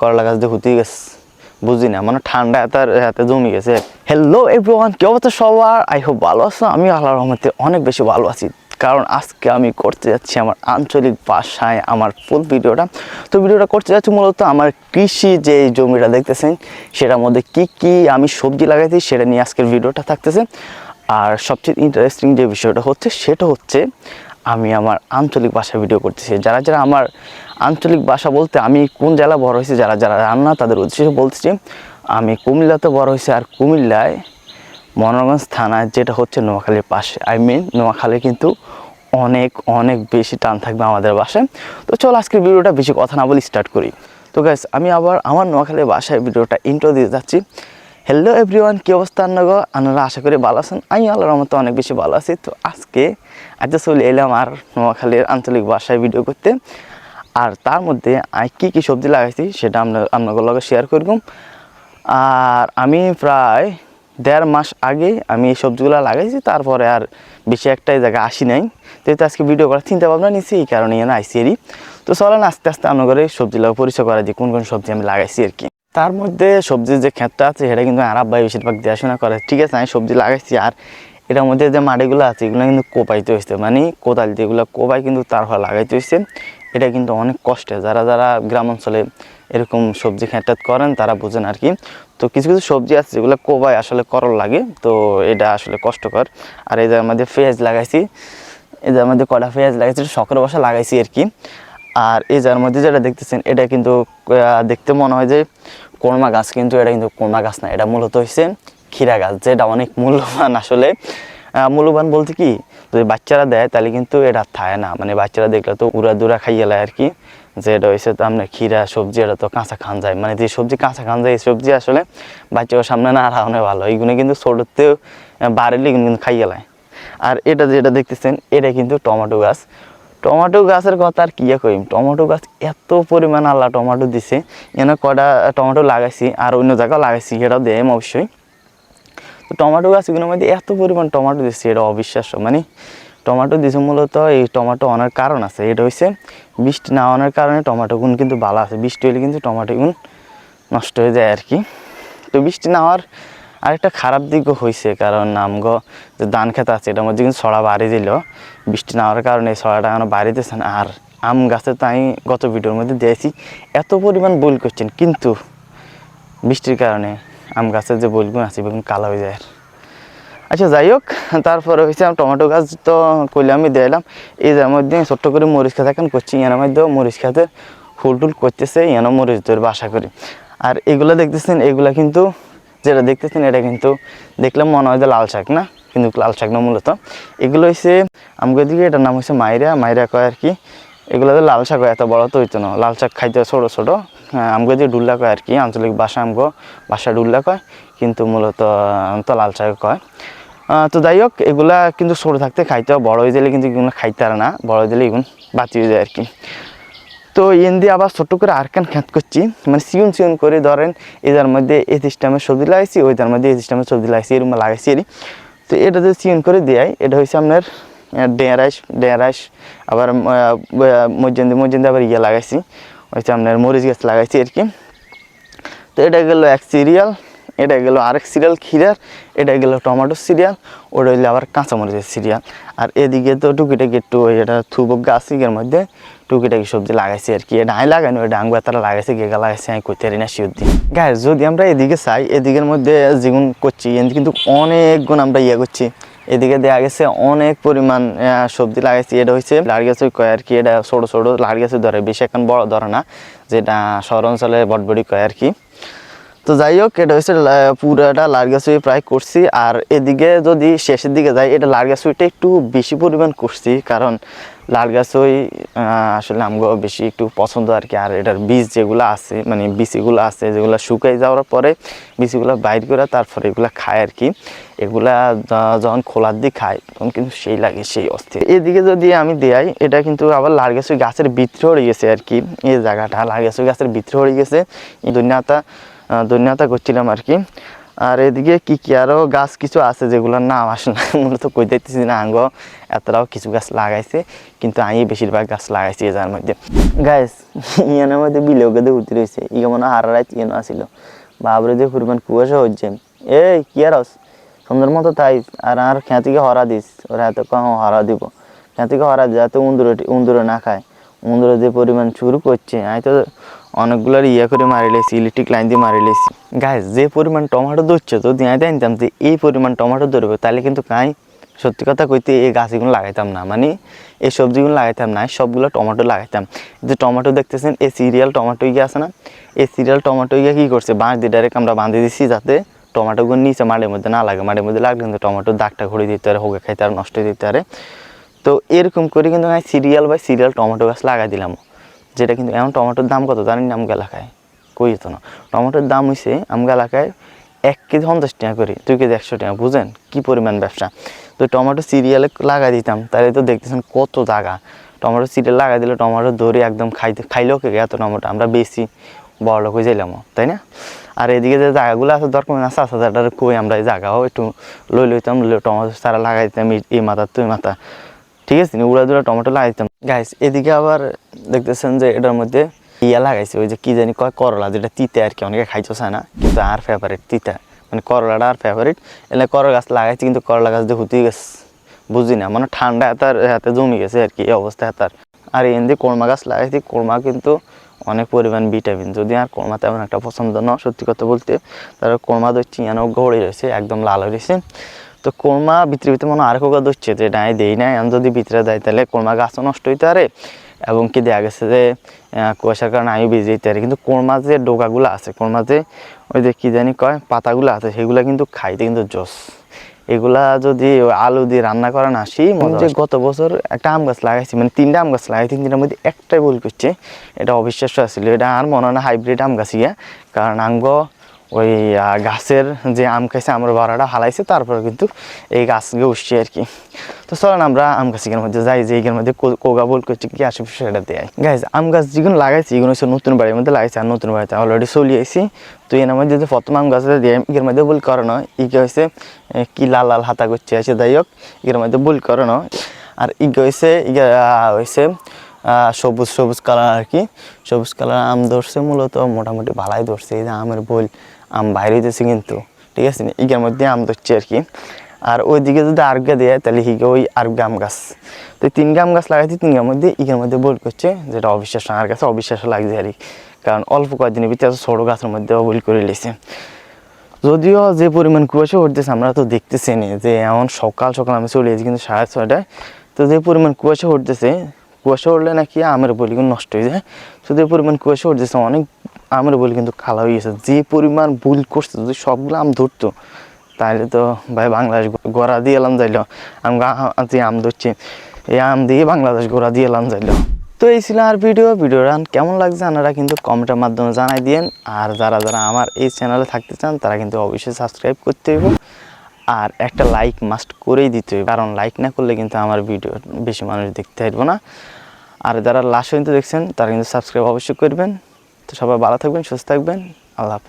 করলা গাছ দিয়ে হুতি গেছে বুঝি না মানে ঠান্ডা তার হাতে জমে গেছে। হ্যালো এভরিওয়ান, কি অবস্থা সবার? আই হোপ ভালো আছো। আমি আল্লাহর রহমতে অনেক বেশি ভালো আছি, কারণ আজকে আমি করতে যাচ্ছি আমার আঞ্চলিক ভাষায় আমার ফুল ভিডিওটা। তো ভিডিওটা করতে যাচ্ছি মূলত আমার কৃষি যে জমিটা দেখতেছেন সেটার মধ্যে কি কি আমি সবজি লাগাইছি সেটা নিয়ে আজকের ভিডিওটা থাকতেছে। আর সবচেয়ে ইন্টারেস্টিং যে বিষয়টা হচ্ছে সেটা হচ্ছে আমি আমার আঞ্চলিক ভাষায় ভিডিও করতেছি। যারা যারা আমার আঞ্চলিক ভাষা বলতে আমি কোন জেলা বড় হয়েছি, যারা যারা রান্না তাদের উদ্দেশ্যে বলতেছি। আমি কুমিল্লাতে বড় হয়েছি, আর কুমিল্লায় মনোরগঞ্জ থানায় যেটা হচ্ছে নোয়াখালীর পাশে। নোয়াখালী কিন্তু অনেক অনেক বেশি টান থাকবে আমাদের বাসায়। তো চল আজকের ভিডিওটা বেশি কথা না বলে স্টার্ট করি। তো গাইস, আমি আবার আমার নোয়াখালীর বাসায় ভিডিওটা ইন্ট্রো দিয়ে যাচ্ছি। হ্যালো এভরিওয়ান, কী অবস্থা আপনারা আশা করি ভালো আছেন। আমি আল্লাহর রহমতে অনেক বেশি ভালো আছি। তো আজ চলে এলাম আর নোয়াখালীর আঞ্চলিক ভাষায় ভিডিও করতে। আর তার মধ্যে আমি কী কী সবজি লাগাইছি সেটা আপনাদের লগে শেয়ার করব। আর আমি প্রায় 1.5 মাস আগে আমি এই সবজিগুলো লাগাইছি, তারপরে আর বেশি একটা এই জায়গায় আসি নাই। তো আজকে ভিডিও করার চিন্তা ভাবনা নিচ্ছি, এই কারণে এখানে আইসি এরই। তো চলেন আস্তে আস্তে আপনাদের সবজিগুলো পরিচয় করা দিই, কোন কোন সবজি আমি লাগাইছি আর কি। তার মধ্যে সবজির যে ক্ষেতটা আছে সেটা কিন্তু আর আব্বাই বেশিরভাগ দেখাশোনা করে। ঠিক আছে, আমি সবজি লাগাইছি। আর এটার মধ্যে যে মাটিগুলো আছে এগুলো কিন্তু কোপাইতে হয়েছে, মানে কোদাল দিয়ে এগুলো কোপাই কিন্তু তারপর লাগাইতে হয়েছে। এটা কিন্তু অনেক কষ্টে, যারা যারা গ্রাম অঞ্চলে এরকম সবজি ক্ষেত করেন তারা বুঝেন আর কি। তো কিছু কিছু সবজি আছে যেগুলো কোবাই আসলে করল লাগে, তো এটা আসলে কষ্টকর। আর এই যার মধ্যে পেঁয়াজ লাগাইছি, এই যার মধ্যে কটা পেঁয়াজ লাগাইছি, শখের বসা লাগাইছি আর কি। আর এই যার মধ্যে যেটা দেখতেছেন এটা কিন্তু দেখতে মনে হয় যে কোরমা গাছ, কিন্তু এটা কিন্তু কোরমা গাছ না, এটা মূলত হচ্ছে ক্ষীরা গাছ, যেটা অনেক মূল্যবান। আসলে মূল্যবান বলতে কি, যদি বাচ্চারা দেয় তাহলে কিন্তু এটা থায় না, মানে বাচ্চারা দেখলে তো উড়া দুরা খাইয়ে লায় আর কি। যে এটা হয়েছে তো আপনার ক্ষীরা সবজি, এটা তো কাঁচা খান যায়, মানে যে সবজি কাঁচা খান যায় এই সবজি আসলে বাচ্চাদের সামনে না রাখা ভালো। এইগুলো কিন্তু ছোটোতেও বাড়িলে কিন্তু খাইয়ে লায়। আর এটা যেটা দেখতেছেন এটা কিন্তু টমেটো গাছ। টমেটো গাছের কথা আর কি কইম, টমেটো গাছ এত পরিমাণ আল্লাহ টমেটো দিছে। এনে কটা টমেটো লাগাইছি, আর অন্য জায়গাও লাগাইছি, এটাও দেয় অবশ্যই। তো টমেটো গাছগুলোর মধ্যে এত পরিমাণ টমেটো দিচ্ছে, এটা অবিশ্বাস্য। মানে টমেটো দিছে মূলত এই টমেটো অনেক কারণ আছে। এটা হচ্ছে বৃষ্টি না আনার কারণে টমেটো গুণ কিন্তু ভালো আছে, বৃষ্টি হলে কিন্তু টমেটো গুণ নষ্ট হয়ে যায় আর কি। তো বৃষ্টি না হওয়ার আরেকটা খারাপ দিকও হয়েছে, কারণ আমগো যে ধান খেত আছে এটার মধ্যে কিন্তু ছড়া বাড়ি দিল, বৃষ্টি না হওয়ার কারণে এই ছড়াটা এখন বাড়ি দিয়েছে না। আর আম গাছে তো আমি গত ভিডিওর মধ্যে দিয়েছি এত পরিমাণ বইল করছেন, কিন্তু বৃষ্টির কারণে আম গাছের যে বইলগুলো আছে বেগুন কালো হয়ে যায়। আচ্ছা যাই হোক, তারপরে হয়েছে আমি টমেটো গাছ তো কইলে আমি দিলাম। এই যার মধ্যে ছোট্ট করে মরিচ খেত এখন করছি, এর মধ্যেও মরিচ খেতে ফুল টুল করতেছে, এন মরিচ ধরে বাসা করি। আর এগুলো দেখতেছেন, এগুলা কিন্তু যেটা দেখতেছেন এটা কিন্তু দেখলাম মনে হয় যে লাল শাক না, কিন্তু লাল শাক না মূলত। এগুলো হচ্ছে আমাদের দিকে এটার নাম হচ্ছে মাইরা কয় আর কি। এগুলো তো লাল শাক হয়, এত বড় তো হইতো না, লাল শাক খাইতে ছোটো ছোটো। আমাকে যে ডুল্লা কয় আর কি, আঞ্চলিক ভাষা আমগো বাসা ডুল্লা কয়, কিন্তু মূলত তো লাল শাক কয়। তো যাই হোক, এগুলা কিন্তু ছোটো থাকতে খাইতে হয়, বড় হয়ে গেলে কিন্তু এগুলো খাইতে আর না, বড় হয়ে গেলে এগুলো বাঁচি হয়ে যায় আর কি। তো এন দিয়ে আবার ছোট্ট করে আরকান খেত করছি, মানে সিউন করে ধরেন এটার মধ্যে এই সিস্টেমের সবজি লাগাইছি, ওইটার মধ্যে এই সিস্টেমের সবজি লাগাইছি, এরকম লাগাইছি এরই। তো এটা যদি সিউন করে দেয় এটা হচ্ছে আপনার ডেঁড়াইশ। আবার মসজিদে আবার ইয়ে লাগাইছি, হচ্ছে আপনার মরিচ গাছ লাগাইছি আর কি। তো এটা গেলো এক সিরিয়াল, এটা গেলো আরেক সিরিয়াল ক্ষীরার, এটা গেলো টমেটো সিরিয়াল, ওটা হইলে আবার কাঁচামরিচের সিরিয়াল। আর এদিকে তো টুকিটাকি একটু এটা থুবক গাছের মধ্যে টুকিটাকি সবজি লাগাইছি আর কি। এটা আমি লাগাইনি, ওই ডাং তারা লাগাইছে, গেগা লাগাইছে, আমি করতে পারি না শিওর দিই। গায়ে যদি আমরা এদিকে চাই, এদিকের মধ্যে যেগুন করছি কিন্তু অনেক গুণ আমরা ইয়ে করছি। এদিকে দেখা গেছে অনেক পরিমাণ সবজি লাগাইছি। এটা হচ্ছে লাড়ি গাছ কয় আর কি, এটা ছোটো ছোটো লাড়ি গাছে ধরে, বেশি এখন বড় ধরে না, যেটা শহর অঞ্চলে বটবড়ি কয় আর কি। তো যাই হোক, এটা হচ্ছে পুরাটা লাড়গাছুই প্রায় করছি। আর এদিকে যদি শেষের দিকে যাই, এটা লাড়গাছুইটা একটু বেশি পরিমাণ করছি, কারণ লাড়গাছুই আসলে আমগো বেশি একটু পছন্দ আর কি। আর এটার বীজ যেগুলো আছে, মানে বিচিগুলো আছে যেগুলো শুকাই যাওয়ার পরে বিচিগুলো বাইর করে তারপরে এগুলো খায় আর কি। এগুলা যখন খোলার দিয়ে খায় তখন কিন্তু সেই লাগে, সেই অস্থির। এদিকে যদি আমি দেই, এটা কিন্তু আবার লাড়গাছুই গাছের ভিতরে হয়ে গেছে আর কি। এই জায়গাটা লাড়গাছুই গাছের ভিতরে হয়ে গেছে, এই ধন্যতা করছিলাম আর কি। আর এদিকে কি কি আরও গাছ কিছু আছে যেগুলোর নাম আসলে মূলত কই দেখতেছি না, আঙ্গ এতটাও কিছু গাছ লাগাইছে, কিন্তু আমি বেশিরভাগ গাছ লাগাইছি যার মধ্যে। গাছ ইয়ানের মধ্যে বিলেও উঠতে রয়েছে, ইয়ে মনে হয় হারা রাত ইয়ানো আসিল, বাবরে যে পরিমাণ কুয়াশা হচ্ছে। এই কি আর সুন্দর মতো তাই আর খেঁতিকে হরা দিস, ওরা এত কম হরা দিব, খেঁতিকে হরা যাতে উন্দুরে না খায়। উন্দুরে যে পরিমাণ শুরু করছে, আমি তো অনেকগুলোর ইয়ে করে মারিলেছি, ইলেকট্রিক লাইন দিয়ে মারিলেছি। গাছ যে পরিমাণ টমেটো ধরছে যদি আমি জানতাম যে এই পরিমাণ টমেটো ধরবে, তাহলে কিন্তু কাই সত্যি কথা কইতে এই গাছগুলো লাগাইতাম না, মানে এই সবজিগুলো লাগাইতাম না, সবগুলো টমেটো লাগাইতাম। যে টমেটো দেখতেছেন এই সিরিয়াল টমেটো ইয়ে আছে না, এই সিরিয়াল টমেটো ইয়ে কী করছে, বাঁশ দিয়ে ডাইরেক্ট আমরা বাঁধে দিচ্ছি যাতে টমেটোগুলো নিচে মাটির মধ্যে না লাগে, মাটির মধ্যে লাগলে কিন্তু টমেটোর দাগটা ঘুরে দিতে পারে, হোগে খাইতে আর নষ্ট দিতে পারে। তো এরকম করে কিন্তু আমি সিরিয়াল বাই সিরিয়াল টমেটো গাছ লাগাই দিলাম, যেটা কিন্তু এমন টমেটোর দাম কত জানি না আমগা এলাকায়, কই যেত না। টমেটোর দাম হয়েছে আমগা এলাকায় 1 কেজি 50 টাকা করে, 2 কেজি 100 টাকা, বুঝেন কী পরিমাণ ব্যবসা। তো টমেটো সিরিয়ালে লাগাই দিতাম, তাহলে তো দেখতেছেন কত জায়গা, টমেটো সিরিয়াল লাগাই দিলে টমেটো ধরে একদম খাইলেও কে এত টমেটো আমরা বেশি বড় লোক হয়ে যাইলাম, তাই না। আর এদিকে যে জায়গাগুলো আছে দরকার আছে হাজার কই আমরা এই জায়গাও একটু লইতাম, টমেটো সারা লাগাই দিতাম এই মাথা তুই মাথা, ঠিক আছে, উড়া দুরা টমেটো লাগাই দিতাম। গাইস এদিকে আবার দেখতেছেন যে এটার মধ্যে ইয়া লাগাইছে, ওই যে কি জানি কয় করলা, যেটা তিতে আর কি, অনেকে খাইতে চায় না, কিন্তু আর ফেভারিট তিতা, মানে করলাটা আর ফেভারিট। এলে করলা গাছ লাগাইছে, কিন্তু করলা গাছ দিয়ে হুতি গেছে, বুঝি না, মানে ঠান্ডা হাতে জমে গেছে আর কি, এই অবস্থা হাতার। আর এমনি কোরমা গাছ লাগাইছি, কোরমা কিন্তু অনেক পরিমাণ ভিটামিন, যদি আর কোরমা তেমন একটা পছন্দ না সত্যি কথা বলতে, তার কোরমা ধরছি ইয়ানো গড়ে রয়েছে একদম লাল হয়েছে। তো কোরমা ভিতরে মনে আরেক গা ধরছে, যে নাই দেই নাই, আমি যদি ভিতরে দেয় তাহলে কোরমা গাছও নষ্ট হইতে পারে, এবং কি দেখা গেছে যে কুয়াশার কারণে আমি বেজে যেতে পারি। কিন্তু কোরমা যে ডোকাগুলো আছে, কোরমা যে ওই যে কী জানি কয় পাতাগুলো আছে, সেগুলো কিন্তু খাইতে কিন্তু জোস। এগুলা যদি আলু দিয়ে রান্না করে না সেই মজা। যে গত বছর একটা আম গাছ লাগাইছি, মানে 3টা আম গাছ লাগাই, 3টার মধ্যে একটাই ভুল করছে, এটা অবিশ্বাস্য আসছিল। এটা আর মনে হয় না হাইব্রিড আম গাছ ইয়া, কারণ আঙ্গ ওই গাছের যে আম খাইছে আমার বাড়াটা হালাইছে, তারপরে কিন্তু এই গাছকে উঠছে আর কি। তো চলেন আমরা আম গাছের মধ্যে যাই, যে এর মধ্যে কোগা বল করছে কি আশেপাশে সেটা দেয়। গাইজ আম গাছ যেগুলো লাগাইছি এগুলো হচ্ছে নতুন বাড়ির মধ্যে লাগাইছে, আর নতুন বাড়িতে অলরেডি চলে আইছি। তো এর মধ্যে যে প্রথম আম গাছটা দিয়ে এর মধ্যে বল করানো ইকে হয়েছে কি লাল লাল হাতা করছে আছে, যাই হোক এর মধ্যে বল করানো। আর ইকে হয়েছে হয়েছে সবুজ কালার আর কি, সবুজ কালার আম ধরছে, মূলত মোটামুটি ভালাই ধরছে। এই যে আমের বল আম বাইরে হইতেছে কিন্তু, ঠিক আছে, ইগের মধ্যে আম ধরছে আর কি। আর ওইদিকে যদি আরগা দেয় তাহলে হিগে ওই আরগা আম গাছ। তো 3 আম গাছ লাগাইছি, 3টার মধ্যে ইগের মধ্যে বল করছে, যেটা অবিশ্বাস্য, আমার কাছে অবিশ্বাস্য লাগছে আর কি, কারণ অল্প কয়েকদিনের ভিতরে ছোটো গাছের মধ্যে বল করে লেছে। যদিও যে পরিমাণ কুয়াশা উঠতেছে আমরা তো দেখতেছি না, যে এমন সকাল সকাল আমি চলে এসেছি কিন্তু 6:30টায়। তো যে পরিমাণ কুয়াশা উঠতেছে, কুয়াশা উঠলে নাকি আমের বলি কিন্তু নষ্ট হয়ে যায়। তো যে পরিমাণ কুয়াশা উঠতেছে অনেক আমের বলি কিন্তু খালা হয়ে গেছে। যে পরিমাণ ভুল করছে, যদি সবগুলো আম ধরতো তাহলে তো ভাই বাংলাদেশ গোড়া দিয়ে এলাম যাইলো। যে আম ধরছে এই আম দিয়ে বাংলাদেশ গোড়া দিয়ে এলাম যাইলো। তো এই ছিল আর ভিডিওটা কেমন লাগছে আপনারা কিন্তু কমেন্টের মাধ্যমে জানাই দিন। আর যারা আমার এই চ্যানেলে থাকতে চান তারা কিন্তু অবশ্যই সাবস্ক্রাইব করতে হইব, আর একটা লাইক মাস্ট করেই দিতে হইব, কারণ লাইক না করলে কিন্তু আমার ভিডিও বেশি মানুষ দেখতে পারবো না। আর যারা লাস্ট পর্যন্ত দেখছেন তারা কিন্তু সাবস্ক্রাইব অবশ্যই করবেন। তো সবাই ভালো থাকবেন, সুস্থ থাকবেন, আল্লাহ হাফেজ।